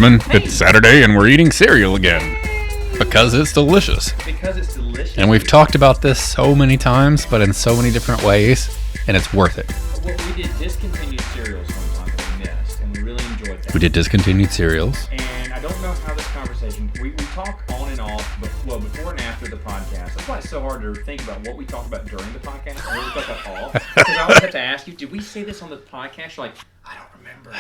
gentlemen, it's Saturday and we're eating cereal again. Because it's delicious. Because it's delicious. And we've talked about this so many times, but in so many different ways, and it's worth it. Well, we did discontinued cereals one time that we missed, and we really enjoyed that. We did discontinued cereals. And I don't know how this conversation, we talk on and off, before and after the podcast. That's why it's so hard to think about what we talk about during the podcast and what we talk about off. Because I always have to ask you, did we say this on the podcast? You're like, I don't remember.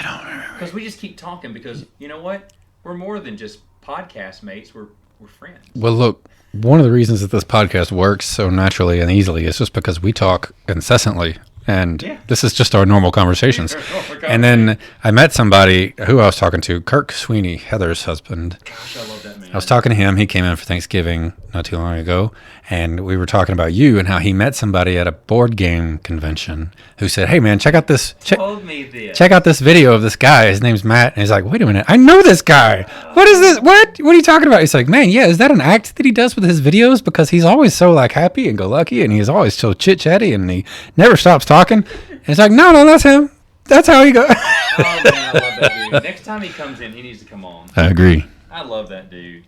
Because we just keep talking because, you know what? We're more than just podcast mates. We're friends. Well, look, one of the reasons that this podcast works so naturally and easily is just because we talk incessantly. And This is just our normal conversations. And then I met somebody who I was talking to, Kirk Sweeney, Heather's husband. Gosh, I love that man. I was talking to him. He came in for Thanksgiving not too long ago. And we were talking about you and how he met somebody at a board game convention who said, hey, man, check out this. Check out this video of this guy. His name's Matt. And he's like, wait a minute. I know this guy. What is this? What are you talking about? He's like, man, yeah, is that an act that he does with his videos? Because he's always so like happy and go lucky. And he's always so chit chatty and he never stops talking. And it's like, no, that's him. That's how he goes. Oh, man, I love that dude. Next time he comes in, he needs to come on. I agree. I love that dude.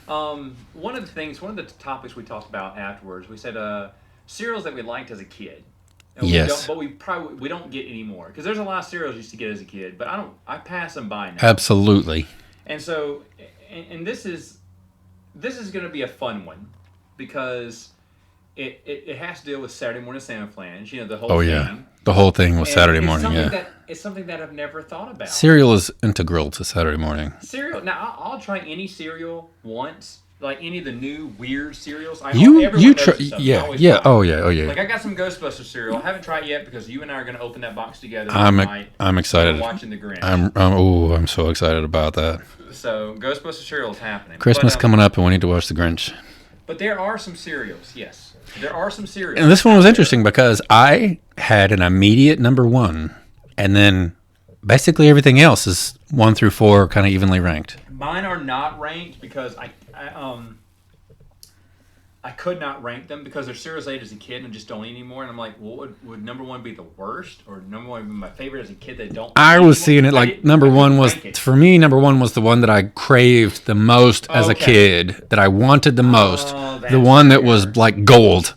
One of the topics we talked about afterwards, we said cereals that we liked as a kid. And yes. We don't get anymore. Because there's a lot of cereals you used to get as a kid, but I pass them by now. Absolutely. And so, and this is going to be a fun one because it has to deal with Saturday Morning Samoflange. You know, the whole thing. Yeah. The whole thing was Saturday morning, It's something that I've never thought about. Cereal is integral to Saturday morning. Cereal. Now, I'll try any cereal once, like any of the new weird cereals. You try, yeah. Oh yeah. Like I got some Ghostbusters cereal. I haven't tried it yet because you and I are going to open that box together. I'm excited. Watching the Grinch. I'm so excited about that. So Ghostbusters cereal is happening. Christmas coming up, and we need to watch the Grinch. But there are some cereals. Yes. There are some cereals. And this one was interesting because I had an immediate number one, and then basically everything else is 1 through 4 kind of evenly ranked. Mine are not ranked because I could not rank them because they're cereals I ate as a kid and just don't eat anymore. And I'm like, well, would number one be the worst or number one be my favorite as a kid that don't? I was seeing it like number one was for me. Number one was the one that I craved the most as a kid, that I wanted the most, the one that was like gold,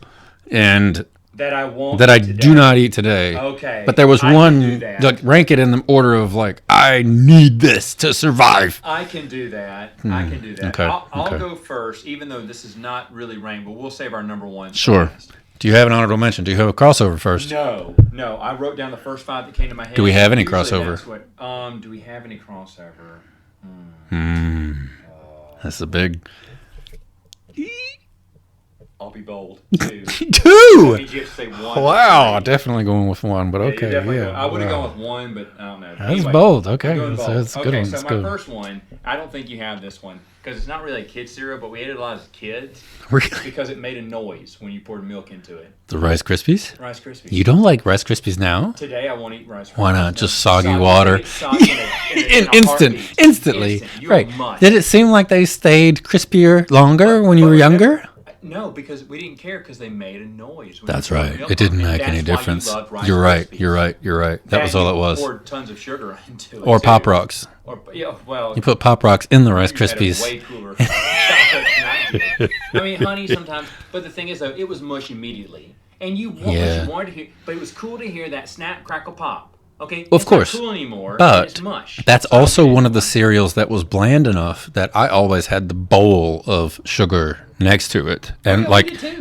and that I do not eat today. Okay, but there was one like rank it in the order of like I need this to survive. I can do that. Okay. I'll go first, even though this is not really ranked, but we'll save our number one. Sure. Last. Do you have an honorable mention? Do you have a crossover first? No. I wrote down the first 5 that came to my head. Do we have any crossover? Do we have any crossover? That's a big. I'll be bold. 2. 2. That means you have to say 1. Wow, definitely going with 1, but okay. I would have gone with 1, but I don't know. That's bold. Okay, that's a good one. So my first one, I don't think you have this one because it's not really a kid cereal, but we ate it a lot as kids. Really? Because it made a noise when you poured milk into it. The Rice Krispies? Rice Krispies. You don't like Rice Krispies now? Today I won't eat Rice Krispies. Why not? Just soggy water. Instantly. Instantly. Right. Did it seem like they stayed crispier longer when you were younger? No, because we didn't care because they made a noise. That's right. It didn't make any difference. You're right. That was all it was. Poured tons of sugar into it. Or Pop Rocks. You put Pop Rocks in the Rice Krispies. Way cooler. I mean, honey sometimes. But the thing is, though, it was mush immediately. And you wanted to hear. But it was cool to hear that snap, crackle, pop. Okay, of course. Not cool anymore, but it's mush. That's also one of the cereals that was bland enough that I always had the bowl of sugar next to it, and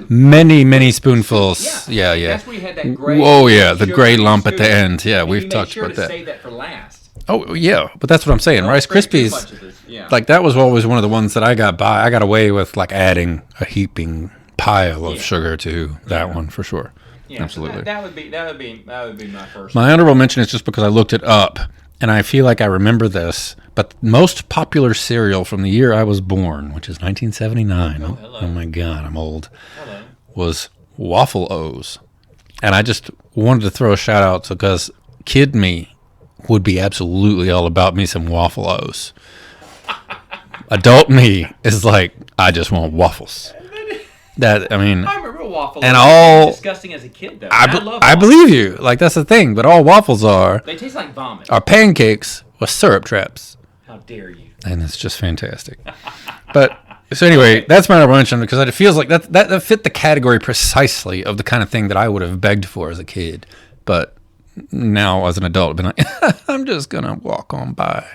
many spoonfuls. Yeah. That's where you had that gray. The gray lump at the end. Yeah, we've talked about that. Save that for last. Oh yeah, but that's what I'm saying. Rice Krispies, like that was always one of the ones that I got away with, like adding a heaping pile of sugar to that one for sure. Yeah, absolutely. So that would be my first. My honorable mention is just because I looked it up, and I feel like I remember this. But most popular cereal from the year I was born, which is 1979. Oh my God, I'm old. Hello. Was Waffle O's, and I just wanted to throw a shout out because kid me would be absolutely all about me some Waffle O's. Adult me is like, I just want waffles. I remember waffles. And all disgusting as a kid, though. I believe you. Like that's the thing. But all waffles they taste like vomit. Are pancakes with syrup traps. How dare you? And it's just fantastic. But so anyway, that's my honorable mention because it feels like that fit the category precisely of the kind of thing that I would have begged for as a kid. But now as an adult, I've been like, I'm just going to walk on by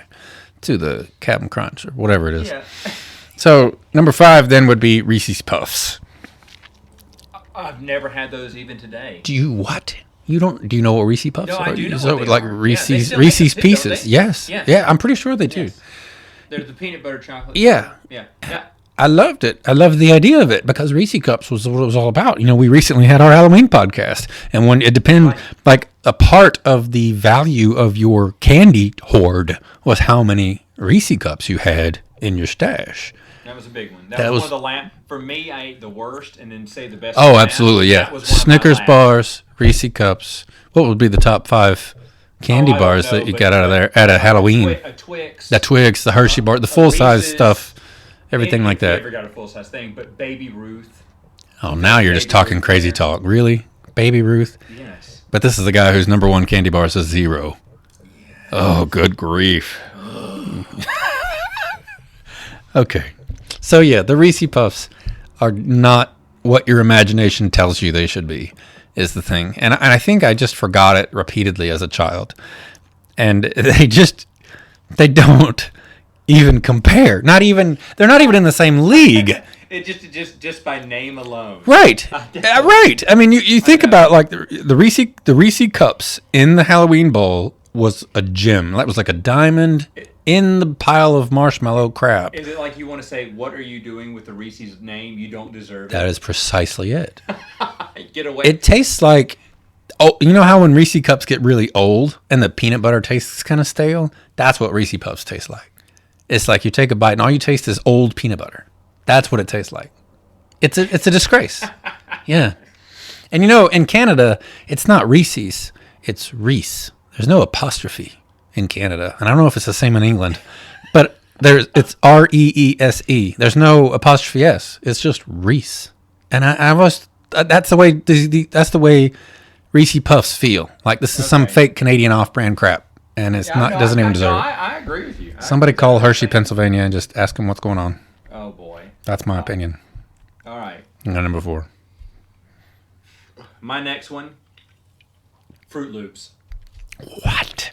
to the Captain Crunch or whatever it is. Yeah. So number 5 then would be Reese's Puffs. I've never had those even today. Do you what? You don't? Do you know what Reese's Puffs are? I do know so what they like are. Reese's Pieces. Yes. Yeah, I'm pretty sure they do. Yes. They're the peanut butter chocolate. Yeah. Yeah. I loved it. I loved the idea of it because Reese's Cups was what it was all about. We recently had our Halloween podcast, and when it depended, like a part of the value of your candy hoard was how many Reese's Cups you had in your stash. That was a big one. That was one of the for me, I ate the worst and then saved the best. Oh, absolutely, yeah. Snickers bars, Reese's Cups. What would be the top 5 candy bars that you got out of there at a Halloween? A Twix. The Twix, the Hershey bar, the full-size stuff, everything like that. I never got a full-size thing, but Baby Ruth. Oh, now you're just talking crazy talk. Really? Baby Ruth? Yes. But this is the guy whose number 1 candy bar says 0. Yes. Oh, good grief. Okay. So, yeah, the Reese's Puffs are not what your imagination tells you they should be, is the thing. And I think I just forgot it repeatedly as a child. And they don't even compare. They're not even in the same league. It just by name alone. Right. Right. I mean, you think about like the Reese Cups in the Halloween bowl was a gem. That was like a diamond in the pile of marshmallow crap. Is it like you want to say, what are you doing with the Reese's name? You don't deserve it. That is precisely it. Get away. It tastes like, you know how when Reese Cups get really old and the peanut butter tastes kind of stale? That's what Reese Puffs taste like. It's like you take a bite and all you taste is old peanut butter. That's what it tastes like. It's a disgrace. Yeah. And in Canada, it's not Reese's, it's Reese. There's no apostrophe in Canada. And I don't know if it's the same in England, but it's Reese. There's no apostrophe S. It's just Reese. And that's the way Reese Puffs feel. Like this is some fake Canadian off-brand crap. And doesn't even deserve it. I agree with you. Somebody call Hershey, Pennsylvania and just ask them what's going on. Oh, boy. That's my opinion. All right. Number 4. My next one, Froot Loops. What?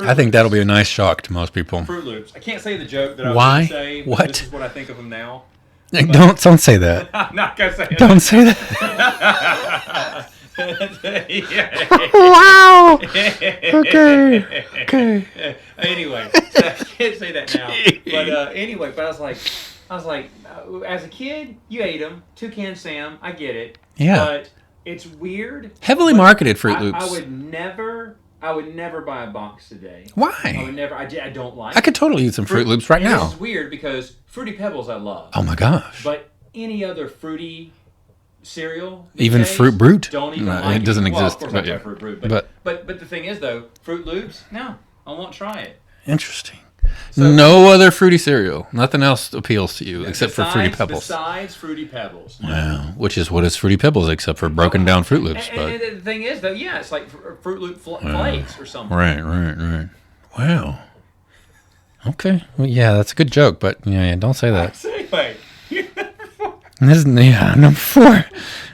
I think that'll be a nice shock to most people. Froot Loops. I can't say the joke that I was going to say. What? This is what I think of them now. Don't say that. I'm not going to say it. Don't say that. Wow. Okay. Anyway, so I can't say that now. But but I was like, as a kid, you ate them. Toucan Sam, I get it. Yeah. But it's weird. Heavily marketed Froot Loops. I would never buy a box today. Why? I would never. I don't like. I could totally eat some Froot Loops right now. This is weird because Fruity Pebbles I love. Oh my gosh. But any other fruity cereal, even Fruit Brute, don't even like it doesn't exist. Of course, I Fruit Brute, but the thing is though, Froot Loops, no, I won't try it. Interesting. So, no other fruity cereal. Nothing else appeals to you except for Fruity Pebbles. Besides Fruity Pebbles. Wow. Which is what is Fruity Pebbles except for broken down Froot Loops. And the thing is, though, yeah, it's like Fruit Loop flakes or something. Right. Wow. Okay. Well, yeah, that's a good joke, but yeah, don't say that. Anyway. Number 4.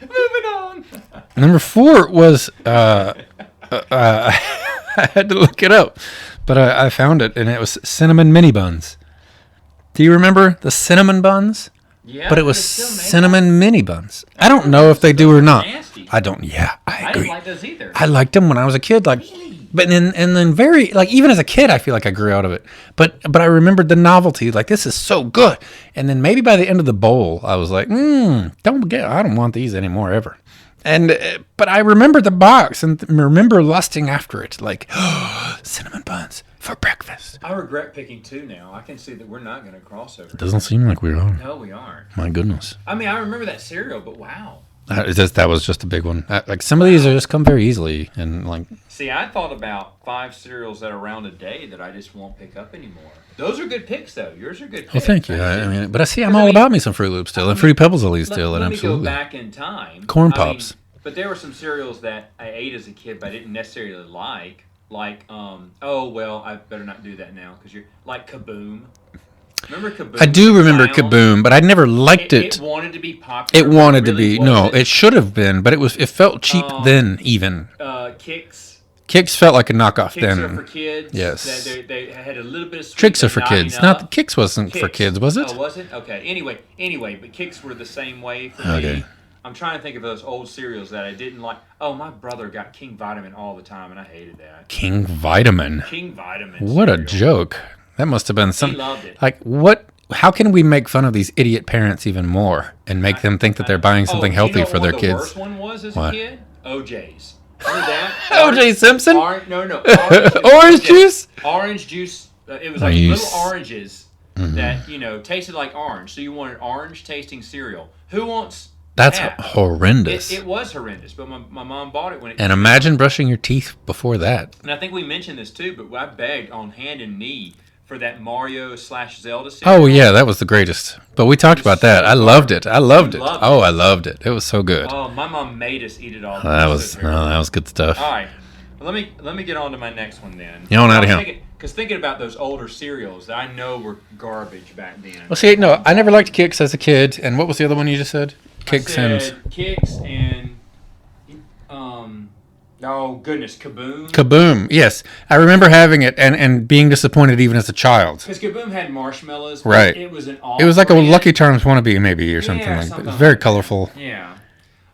Moving on. Number 4 was, I had to look it up. But I found it, and it was cinnamon mini buns. Do you remember the cinnamon buns? Yeah. But it was cinnamon mini buns. I don't know if they do or not. Nasty. I don't. Yeah, I agree. I didn't like those either. I liked them when I was a kid. Like, really? But then very like even as a kid, I feel like I grew out of it. But I remembered the novelty. Like this is so good. And then maybe by the end of the bowl, I was like, I don't want these anymore ever. But I remember the box and remember lusting after it, like cinnamon buns for breakfast. I regret picking 2 now. I can see that we're not going to cross over. It doesn't seem like we are. No, we aren't. My goodness. I mean, I remember that cereal, but wow. That was just a big one. Like some of these are just come very easily and like. See, I thought about 5 cereals that are around a day that I just won't pick up anymore. Those are good picks, though. Yours are good picks. Well, thank you. But I see, I'm all about me some Froot Loops still, and Fruity Pebbles at least still, and absolutely. Let me go back in time. Corn Pops. But there were some cereals that I ate as a kid, but I didn't necessarily like. like oh well, I better not do that now because you're like Kaboom. Remember Kaboom? I do remember Sound? Kaboom, but I never liked it. It wanted to be popular. It wanted to really be. No, wasn't. it should have been, but it felt cheap then even. Kicks. Kicks felt like a knockoff Kicks then. are for kids. Yes. They had a little bit of sweet, Tricks are but for not kids. enough. Not the Kicks wasn't for Kicks. kids, was it? Oh, was it? Okay. Anyway, but Kicks were the same way for Okay. me. I'm trying to think of those old cereals that I didn't like. Oh, my brother got King Vitamin all the time, and I hated that. King Vitamin. King Vitamin. What a cereal. joke. That must have been some. He loved it. Like, what? How can we make fun of these idiot parents even more and make them think that they're buying something healthy for their what kids? The worst one was as What? a kid? OJ's. Remember that? O.J. Simpson? No. Orange juice? Orange juice. It was like Nice. little oranges that, tasted like orange. So you wanted orange tasting cereal. Who wants That's that? horrendous. It was horrendous, but my mom bought it when it And came imagine brushing your teeth before that. And I think we mentioned this too, but I begged on hand and knee for that Mario/Zelda series. Oh, yeah, that was the greatest. But we talked about that. I loved it. I loved it. You loved Oh, it. I loved it. It was so good. Oh, my mom made us eat it all. That was good stuff. All right. Well, let me get on to my next one then. You on out of here. Because thinking about those older cereals that I know were garbage back then. Well, see, no, I never liked Kicks as a kid. And what was the other one you just said? Kicks and... Kicks and oh goodness, Kaboom. Kaboom. Yes. I remember having it and being disappointed even as a child. Because Kaboom had marshmallows. But Right. It was an It was like a brand. Lucky Charms wannabe maybe or something like that. something It was very like that. colorful. Yeah.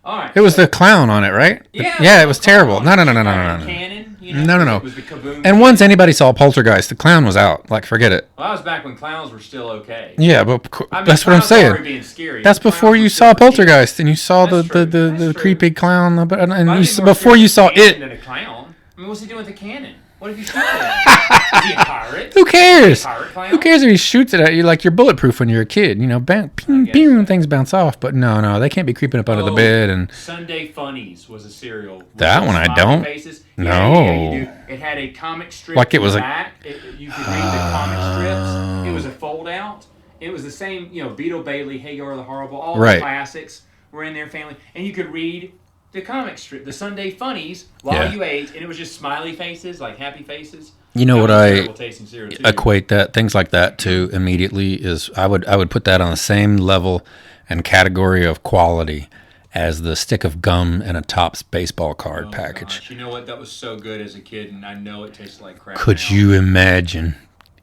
All right. It was the clown on it, right? Yeah, it was terrible. No. Cannon, No. It was the Kaboom. And once anybody saw Poltergeist, the clown was out. Like, forget it. Well, that was back when clowns were still okay. Yeah, but I mean, that's what I'm clowns were already saying. being scary. That's Clowns before were you still saw creepy. Poltergeist and you saw That's true. the That's true. creepy clown. And But I mean, more before you saw scared of a it. cannon than a clown. I mean, what's he doing with the cannon? What if you shoot it? Is he a pirate? Who cares? Pirate clown? Who cares if he shoots it at you? Like, you're bulletproof when you're a kid. You know, bang, ping, guess ping, so. things bounce off. But no, they can't be creeping up under the bed. And Sunday Funnies was a cereal. with That those one I smiley don't. Faces. No. Yeah, you do. It had a comic strip. Like it was in a- the back. You could read the comic strips. It was a fold out. It was the same, Beetle Bailey, Hagar the Horrible, all Right. the classics were in their family. And you could read the comic strip, the Sunday Funnies, while Yeah. you ate. And it was just smiley faces, like happy faces. You know That what was I terrible tasting cereal, too. equate things like that to immediately is I would put that on the same level and category of quality as the stick of gum in a Topps baseball card Oh, package. gosh. You know what? That was so good as a kid, and I know it tastes like crap. Could now. you imagine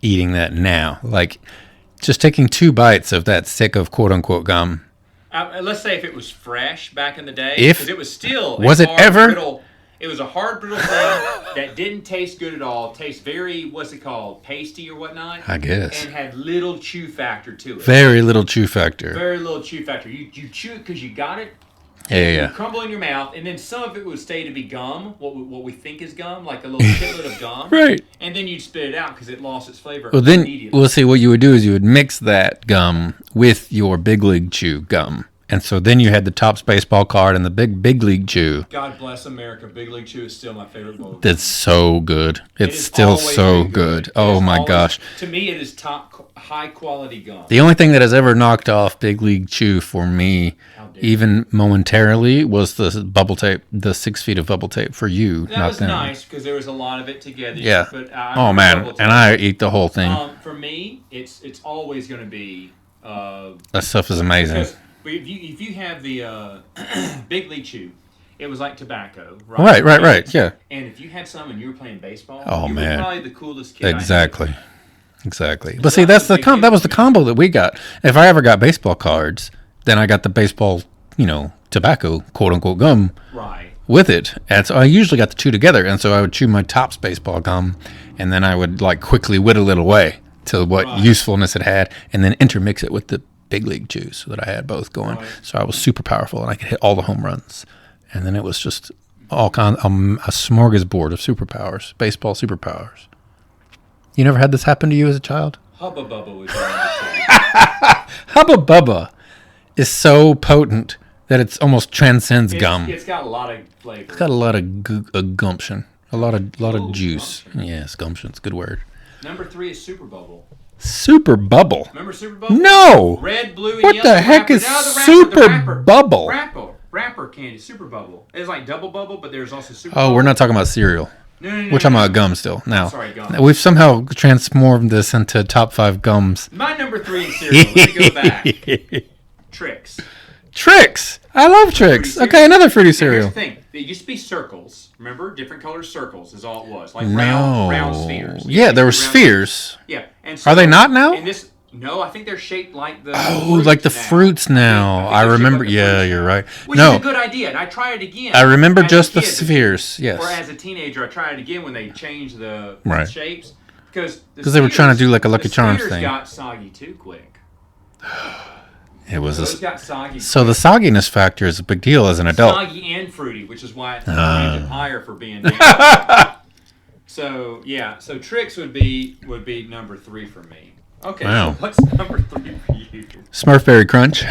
eating that now? Like just taking 2 bites of that stick of quote unquote gum. Let's say if it was fresh back in the day, If- because it was still was a it hard, ever? brittle, it was a hard brittle thing that didn't taste good at all. Tastes very, what's it called, pasty or whatnot, I guess. and had little chew factor to it. Very little chew factor. Very little chew factor. You chew it because you got it. Yeah. You crumble in your mouth, and then some of it would stay to be gum, what we think is gum, like a little chiclet of gum. Right. And then you'd spit it out because it lost its flavor Well, then, immediately. we'll see what you would do is you would mix that gum with your Big League Chew gum. And so then you had the Topps baseball card and the Big League Chew. God bless America. Big League Chew is still my favorite bowl. That's so good. It It's has still always so been good. It Oh has my always- gosh. To me, it is high quality gum. The only thing that has ever knocked off Big League Chew for me, How dare even momentarily, was the bubble tape, the 6 feet of bubble tape for you, That not was them. nice because there was a lot of it together. Yeah. But Oh man, and I eat the whole thing. For me, it's always going to be. That stuff is amazing. Because if you have the Big League Chew, it was like tobacco, right? Right. Yeah. And if you had some and you were playing baseball, Oh, you man. were probably the coolest kid. I knew. Exactly. But see, that's that was the combo that we got. If I ever got baseball cards, then I got the baseball, tobacco, quote unquote gum Right. with it. And so I usually got the two together. And so I would chew my Topps baseball gum, and then I would like quickly whittle it away to what Right. usefulness it had, and then intermix it with the Big League Chew so that I had both going. Right. So I was super powerful and I could hit all the home runs. And then it was just all kind a smorgasbord of superpowers, baseball superpowers. You never had this happen to you as a child? Hubba Bubba was number Hubba Bubba is so potent that it's almost transcends 2. gum. It's got a lot of flavor. It's got a lot of gumption, a lot of Ooh, juice. gumption. Yes, gumption's a good word. Number 3 is Super Bubble. Super Bubble. Remember Super Bubble? No. Red, blue, and What yellow. the heck wrapper. is No, the Super wrapper. Bubble? Wrapper candy, Super Bubble. It's like double bubble, but there's also Super Oh, Bubble. we're not talking about cereal. No. We're talking about gum still. Now, sorry, gum. we've somehow transformed this into top 5 gums. My number 3 in cereal. Let me go back. Trix. Trix. I love Trix. Okay, another fruity cereal. Here's the thing. It used to be circles. Remember? Different color circles is all it was. Like round spheres. Yeah, there were spheres. Yeah. And so, are they not now? No, I think they're shaped like the like the fruits now. I remember. Yeah, you're right. Which is a good idea, and I tried it again. I remember just the spheres. Yes. Or as a teenager, I tried it again when they changed the shapes because they were trying to do like a Lucky Charms thing. The spheres got soggy too quick. Those got soggy. So the sogginess factor is a big deal as an adult. Soggy and fruity, which is why it's rated higher for being. So Trix would be number 3 for me. Okay, wow. So what's number 3 for you? Smurfberry Crunch.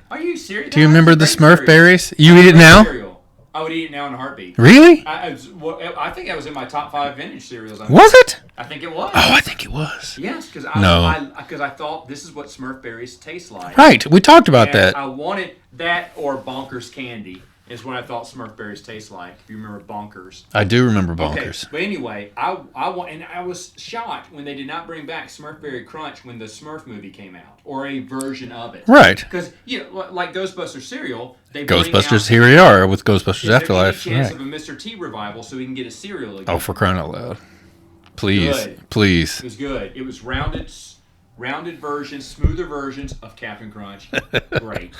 Are you serious? Do you remember the Smurf berries? You eat it now? Cereal. I would eat it now in a heartbeat. Really? I think that was in my top 5 vintage cereals. Was it? I think it was. Oh, I think it was. Yes, because I thought this is what Smurf berries taste like. Right, we talked about that. I wanted that or Bonkers candy. Is what I thought Smurf berries taste like. If you remember Bonkers. I do remember Bonkers. Okay, but anyway, I was shocked when they did not bring back Smurf Berry Crunch when the Smurf movie came out, or a version of it. Right. Because like Ghostbusters cereal, Ghostbusters. Here we are with Ghostbusters Afterlife. Chance of a Mr. T revival, so we can get a cereal again. Oh, for crying out loud! Please. It was good. It was rounded versions, smoother versions of Captain Crunch. Great.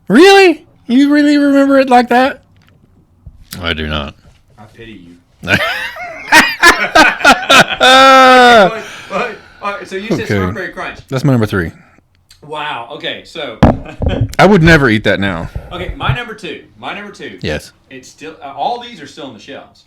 Really? You really remember it like that? I do not. I pity you. So you said Smurfberry Crunch. That's my number 3. Wow. Okay. So. I would never eat that now. Okay. My number 2. Yes. It's still. All these are still on the shelves.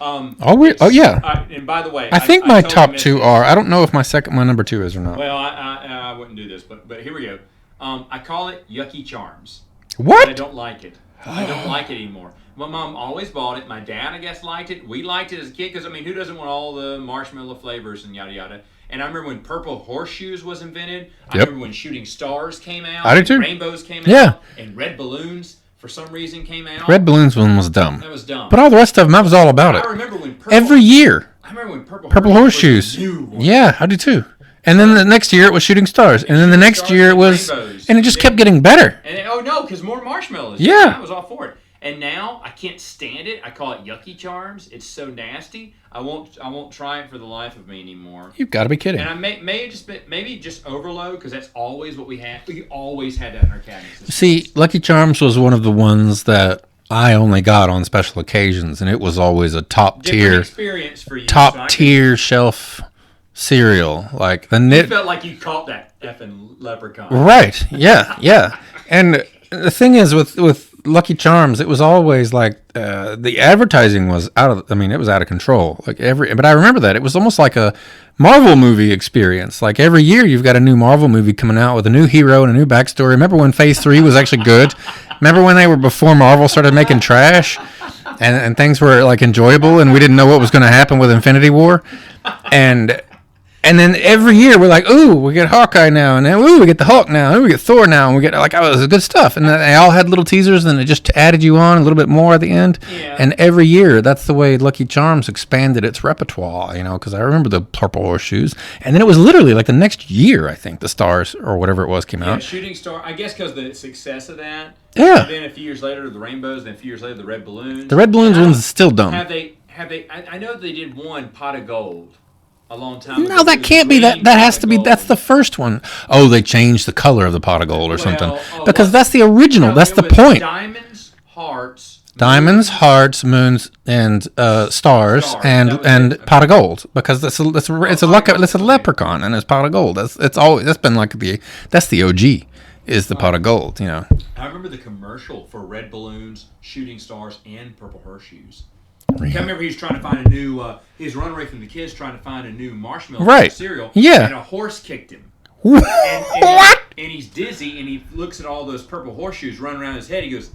Yeah. And by the way, I think my top 2 are. I don't know if my number 2 is or not. Well, I wouldn't do this, but here we go. I call it Yucky Charms. What? I don't like it. I don't like it anymore. My mom always bought it. My dad, I guess, liked it. We liked it as a kid because, who doesn't want all the marshmallow flavors and yada yada? And I remember when Purple Horseshoes was invented. I remember when Shooting Stars came out. I did too. Rainbows came out. And Red Balloons, for some reason, came out. Red Balloons one was dumb. That was dumb. But all the rest of them, I was all about it. I remember when every year. I remember when Purple Horseshoes. Yeah, I do too. And then the next year it was Shooting Stars. And then the next year it was... Rainbows. And it just kept getting better. And because more marshmallows. Yeah. I was all for it. And now I can't stand it. I call it Yucky Charms. It's so nasty. I won't try it for the life of me anymore. You've got to be kidding. And I maybe just overload because that's always what we had. We always had that in our cabinets. See, Lucky Charms was one of the ones that I only got on special occasions, and it was always a top tier experience for you. Top tier shelf cereal. Like the knit. You felt like you caught that effing leprechaun. Right. Yeah. Yeah. And the thing is with Lucky Charms, it was always like the advertising was it was out of control. But I remember that it was almost like a Marvel movie experience. Like every year, you've got a new Marvel movie coming out with a new hero and a new backstory. Remember when Phase 3 was actually good? Remember when they were before Marvel started making trash, and things were like enjoyable, and we didn't know what was going to happen with Infinity War, And then every year we're like, ooh, we get Hawkeye now, and then ooh, we get the Hulk now, and we get Thor now, and we get it was good stuff. And then they all had little teasers, and it just added you on a little bit more at the end. Yeah. And every year, that's the way Lucky Charms expanded its repertoire, because I remember the Purple Horseshoes, and then it was literally like the next year, I think, the Stars or whatever it was came out. Shooting Star, I guess because the success of that. Yeah. And then a few years later, the Rainbows, then a few years later, the Red Balloons. The Red Balloons one's still dumb. Have they? I know they did one Pot of Gold. A long time ago. No, that can't be that. That has to be. That's the first one. Oh, they changed the color of the pot of gold or something. Because that's the original. That's the point. Diamonds, hearts, moons, and stars, and pot of gold. Because it's a leprechaun and it's pot of gold. That's been like that's the OG. Is the pot of gold? I remember the commercial for Red Balloons, Shooting Stars, and Purple Horseshoes. I remember he was trying to find a new. He was running away from the kids trying to find a new marshmallow cereal. Yeah. And a horse kicked him. What? And he's dizzy, and he looks at all those purple horseshoes running around his head. He goes,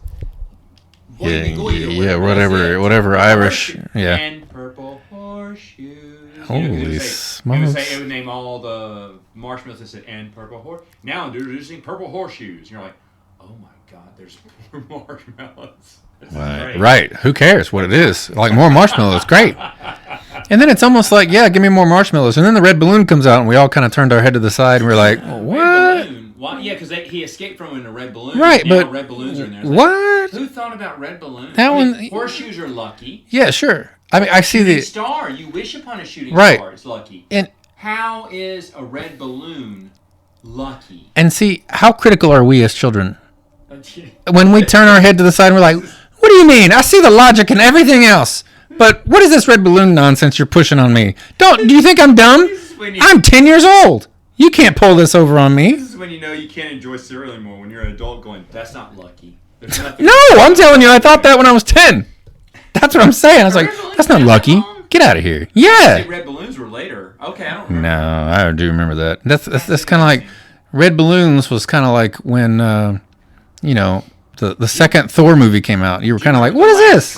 whatever Irish. Yeah. And purple horseshoes. Holy smokes! It would name all the marshmallows that said and purple horse. Now introducing purple horseshoes. And you're like, oh my God, there's more marshmallows. Right. Who cares what it is? Like more marshmallows, great. And then it's almost like, yeah, give me more marshmallows. And then the red balloon comes out, and we all kind of turned our head to the side, and we're like, what? Why? Yeah, because he escaped from it in a red balloon. Right, now but red balloons are in there. What? Who thought about red balloons? That one. Horseshoes are lucky. Yeah, sure. I mean, I see the star. You wish upon a shooting star. It's lucky. And how is a red balloon lucky? And see, how critical are we as children? When we turn our head to the side and we're like, what do you mean? I see the logic and everything else. But what is this red balloon nonsense you're pushing on me? Do you think I'm dumb? I'm 10 years old. You can't pull this over on me. This is when you know you can't enjoy cereal anymore. When you're an adult going, that's not lucky. No, I'm telling you, I thought that when I was 10. That's what I'm saying. I was like, that's not lucky. Get out of here. Yeah. Red balloons were later. Okay, I don't remember. No, I do remember that. That's kind of like, red balloons was kind of like when, the second Thor movie came out. You were kind of like, what is this?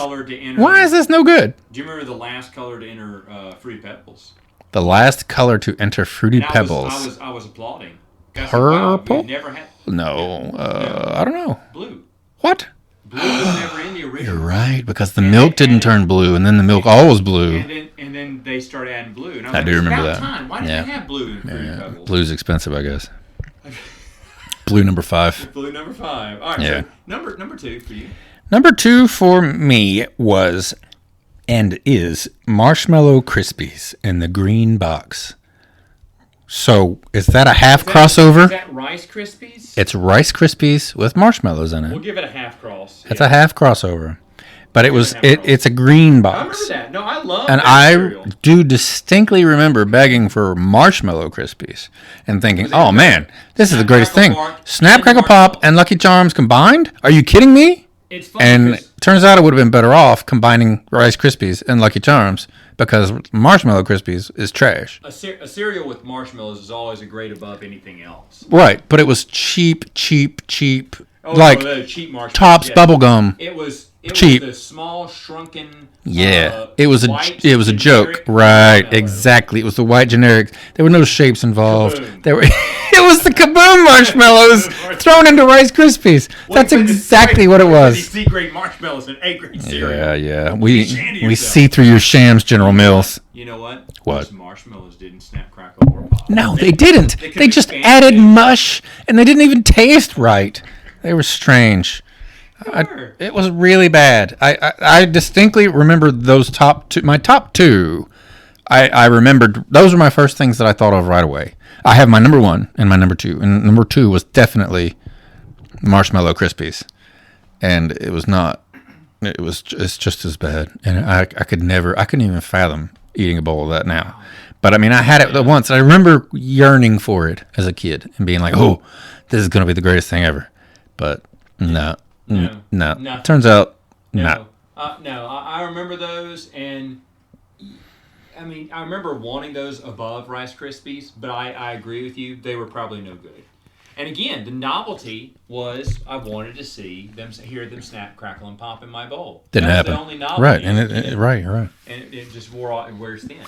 Why is this no good? Do you remember the last color to enter Fruity Pebbles? The last color to enter Fruity Pebbles. I was applauding. Purple? Wow, never had. No, I don't know. Blue. What? Blue was never in the original. You're right, because the milk didn't turn blue, and then the milk all was blue. And then they started adding blue. And I do remember that. Time. Why didn't they have blue in Fruity Pebbles? Blue's expensive, I guess. Blue number 5. Blue number 5. All right. Yeah. So number 2 for you. Number 2 for me was and is Marshmallow Crispies in the green box. So is that a half crossover? Is that Rice Krispies? It's Rice Krispies with marshmallows in it. We'll give it a half cross. It's a half crossover. But it's a green box. I remember that. No, I love and that cereal. Do distinctly remember begging for Marshmallow Crispies and thinking, oh man, this is the greatest thing. Snap, Crackle, Pop, and Lucky Charms combined? Are you kidding me? It's funny. And turns out it would have been better off combining Rice Krispies and Lucky Charms because Marshmallow Crispies is trash. A cereal with marshmallows is always a grade above anything else. Right, but it was cheap. Oh, like cheap marshmallows. Tops bubblegum. It was cheap. The small shrunken. It was a joke. Right, exactly. It was the white generic. There were no shapes involved. It was the Kaboom marshmallows thrown into Rice Krispies. That's exactly what it was. C-grade marshmallows and A-grade cereal. Yeah. We see through your shams, General Mills. You know what? What? Those marshmallows didn't snap, crackle, or pop. No, they didn't. They just added mush, and they didn't even taste right. They were strange. It was really bad. I distinctly remember those top two. My top 2, I remembered. Those were my first things that I thought of right away. I have my number 1 and my number 2. And number 2 was definitely Marshmallow Crispies. And it was not. It's just as bad. And I couldn't even fathom eating a bowl of that now. But I mean, I had it once. I remember yearning for it as a kid and being like, oh, this is going to be the greatest thing ever. But no. Turns out, no. I remember those, and I mean, I remember wanting those above Rice Krispies, but I agree with you. They were probably no good. And again, the novelty was I wanted to hear them snap, crackle, and pop in my bowl. Didn't happen. The only novelty. Right, and right. And it just wears thin.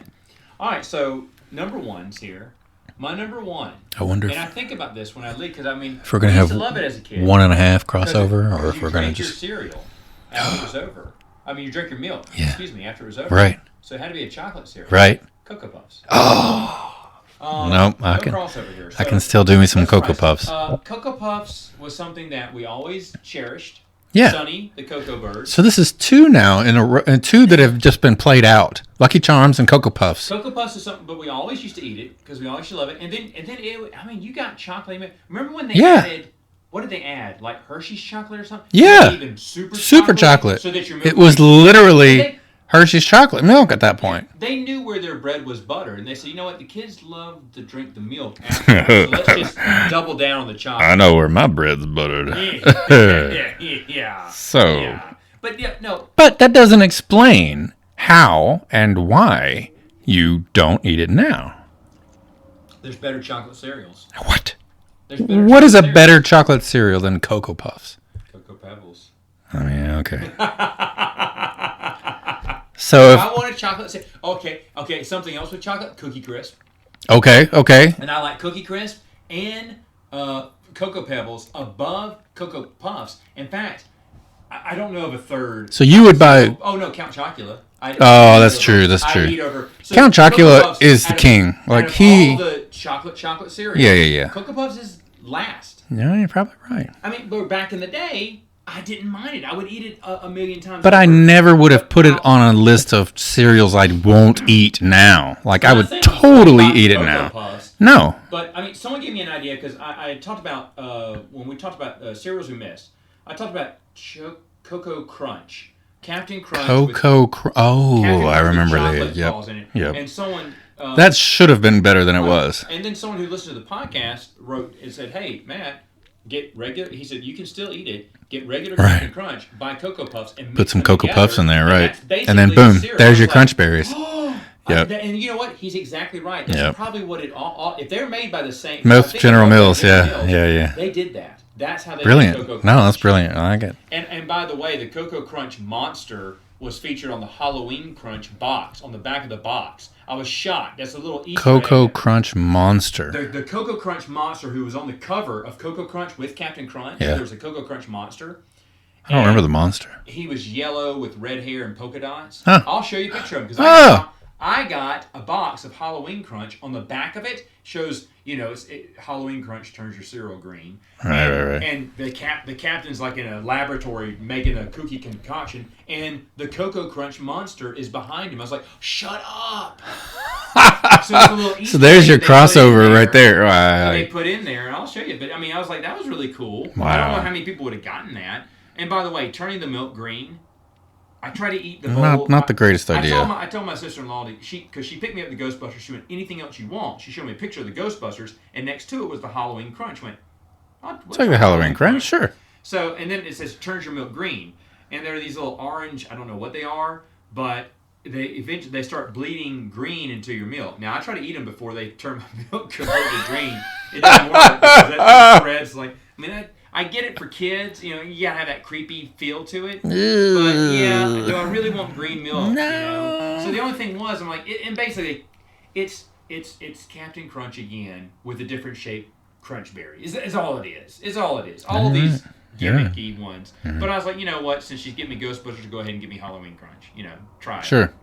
All right, so number 1's here. My number 1. I wonder. And I think about this when I leave because I mean, if we're gonna have love it as a kid. 1.5 crossover, or if we're gonna just your cereal after it was over. I mean, you drink your milk. Yeah. Excuse me, after it was over. Right. So it had to be a chocolate cereal. Right. Cocoa Puffs. Oh. Nope. No crossover here. I can still do me some Cocoa Puffs. Cocoa Puffs was something that we always cherished. Yeah. Sunny, the Cocoa Bird. So this is 2 now, and 2 that have just been played out. Lucky Charms and Cocoa Puffs. Cocoa Puffs is something, but we always used to eat it because we always used to love it. And then you got chocolate. Remember when they added? What did they add? Like Hershey's chocolate or something? Yeah. Even super chocolate. So that your milk it was literally Hershey's chocolate milk at that point. They knew where their bread was buttered, and they said, you know what? The kids love to drink the milk afterwards, so let's just double down on the chocolate. I know where my bread's buttered. Yeah. So. Yeah. But yeah, no. But that doesn't explain how and why you don't eat it now. There's better chocolate cereals. What? What is a better chocolate cereal than Cocoa Puffs? Cocoa Pebbles. Oh, yeah, okay. So if I want a chocolate cereal. Okay, something else with chocolate, Cookie Crisp. Okay. And I like Cookie Crisp and Cocoa Pebbles above Cocoa Puffs. In fact, I don't know of a third. So you would buy... Oh, no, Count Chocula. That's true. That's true. Count Chocula is the king. Like all the chocolate cereal. Yeah. Cocoa Puffs is last. Yeah, you're probably right. I mean, but back in the day, I didn't mind it. I would eat it a million times. But I never would have put it on a list of cereals I won't eat now. Like, I would totally eat it now. Puffs. No. But, I mean, someone gave me an idea, because I talked about, when we talked about cereals we missed, I talked about Cocoa Crunch. Captain Crunch. I remember that. Yep. And someone... that should have been better than it was. And then someone who listened to the podcast wrote and said, hey, Matt, get regular... He said, you can still eat it. Get regular Captain Crunch, buy Cocoa Puffs, and put some Cocoa together, Puffs in there, right? And then boom, there's your Crunch Berries. Yep. And you know what? He's exactly right. That's probably what it all... If they're made by the same... Most General Mills, yeah. They did that. That's how they brilliant. made Cocoa Crunch. No, that's brilliant. I like it. And by the way, the Cocoa Crunch Monster was featured on the Halloween Crunch box, on the back of the box. I was shocked. That's a little Easter Cocoa egg. Crunch Monster. The Cocoa Crunch Monster, who was on the cover of Cocoa Crunch with Captain Crunch. Yeah. There was a Cocoa Crunch Monster. I don't remember the monster. He was yellow with red hair and polka dots. Huh. I'll show you a picture of him, because I got a box of Halloween Crunch. On the back of it shows, Halloween Crunch turns your cereal green. Right. And the captain's like in a laboratory making a cookie concoction, and the Cocoa Crunch Monster is behind him. I was like, shut up! So there's your crossover right there. Right. They put in there, and I'll show you. But I mean, I was like, that was really cool. Wow. I don't know how many people would have gotten that. And by the way, turning the milk green, I try to eat the bowl. Not the greatest idea. I told my sister-in-law, because she picked me up the Ghostbusters, she went, anything else you want? She showed me a picture of the Ghostbusters, and next to it was the Halloween Crunch. I went, it's like the Halloween Crunch, sure. So, and then it says, turns your milk green. And there are these little orange, I don't know what they are, but they start bleeding green into your milk. Now, I try to eat them before they turn my milk completely green. It doesn't work, because that spreads like, I get it for kids, you gotta have that creepy feel to it. But yeah, do I really want green milk? No. So the only thing was, I'm like, and basically, it's Captain Crunch again with a different shaped Crunch Berry. Is all it is. It's all it is. All of these gimmicky ones. Mm-hmm. But I was like, you know what? Since she's giving me Ghostbusters, go ahead and give me Halloween Crunch. Try it. Sure.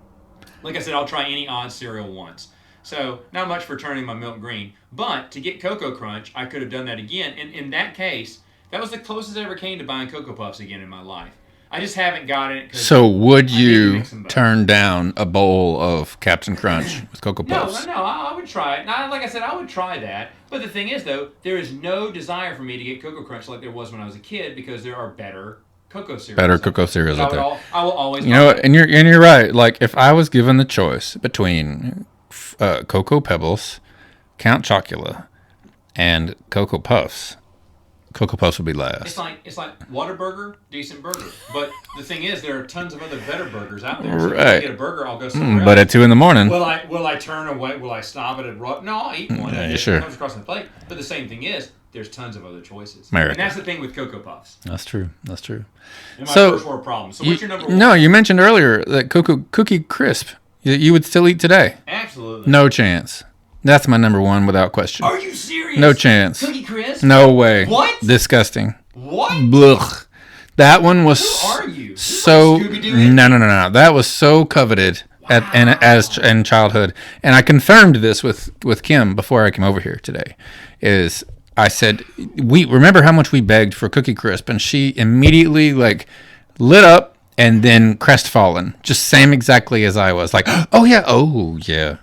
Like I said, I'll try any odd cereal once. So, not much for turning my milk green. But to get Cocoa Crunch, I could have done that again. And in that case, that was the closest I ever came to buying Cocoa Puffs again in my life. I just haven't got it. So would you turn down a bowl of Captain Crunch with Cocoa Puffs? No, I would try it. Now, like I said, I would try that. But the thing is, though, there is no desire for me to get Cocoa Crunch like there was when I was a kid, because there are better cocoa cereals. Cocoa cereals out there. I will always. And you're right. Like, if I was given the choice between Cocoa Pebbles, Count Chocula, and Cocoa Puffs, Cocoa Puffs would be last. It's like Whataburger, decent burger. But the thing is, there are tons of other better burgers out there. So right. If I get a burger, I'll go somewhere else. But at 2 a.m. Will I turn away? Will I stop it at No, I'll eat one. Yeah, sure. It comes across the plate. But the same thing is, there's tons of other choices. America. And that's the thing with Cocoa Puffs. That's true. And my first world problem. So what's your number one? No, you mentioned earlier that Cookie Crisp you would still eat today. Absolutely. No chance. That's my number one without question. Are you serious? No chance. Cookie Crisp? No way. What? Disgusting. What? Blech. That one was Who are you? so no. That was so coveted in childhood, and I confirmed this with Kim before I came over here today. I said, we remember how much we begged for Cookie Crisp, and she immediately lit up and then crestfallen, just same exactly as I was, like, oh yeah.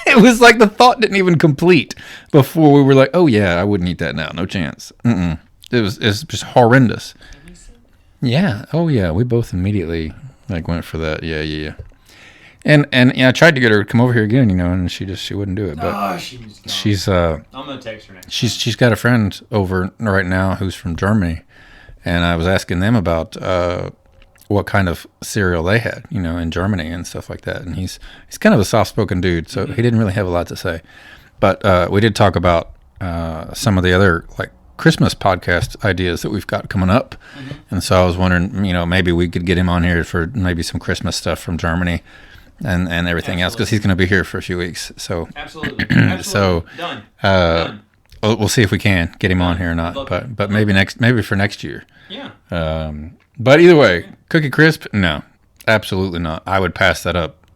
It was like the thought didn't even complete before we were like, oh yeah, I wouldn't eat that now, no chance. It was just horrendous. Yeah, oh yeah, we both immediately went for that. Yeah. And I tried to get her to come over here again, and she wouldn't do it. But she's I'm gonna text her next. She's got a friend over right now who's from Germany, and I was asking them about what kind of cereal they had, in Germany and stuff like that. And he's kind of a soft-spoken dude, so he didn't really have a lot to say. But we did talk about some of the other Christmas podcast ideas that we've got coming up, and so I was wondering, maybe we could get him on here for maybe some Christmas stuff from Germany. And everything else, because he's going to be here for a few weeks. So absolutely. So done. We'll see if we can get him on here or not. But maybe for next year. Yeah. But either way, Cookie Crisp, no, absolutely not. I would pass that up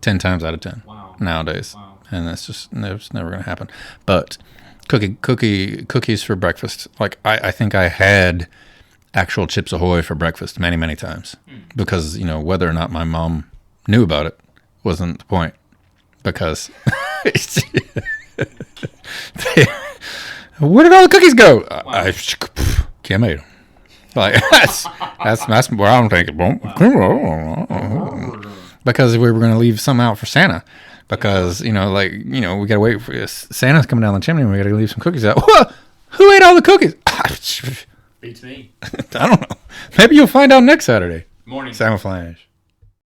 10 times out of 10 nowadays. Wow. And it's never going to happen. But cookies for breakfast. Like, I think I had actual Chips Ahoy for breakfast many, many times. Because, whether or not my mom knew about it wasn't the point. Because where did all the cookies go? Wow. Kim ate them. Like, that's where I'm thinking. Because we were going to leave some out for Santa. Because, we got to wait for Santa's coming down the chimney and we got to leave some cookies out. Who ate all the cookies? Beats me. I don't know. Maybe you'll find out next Saturday. Morning Samoflange.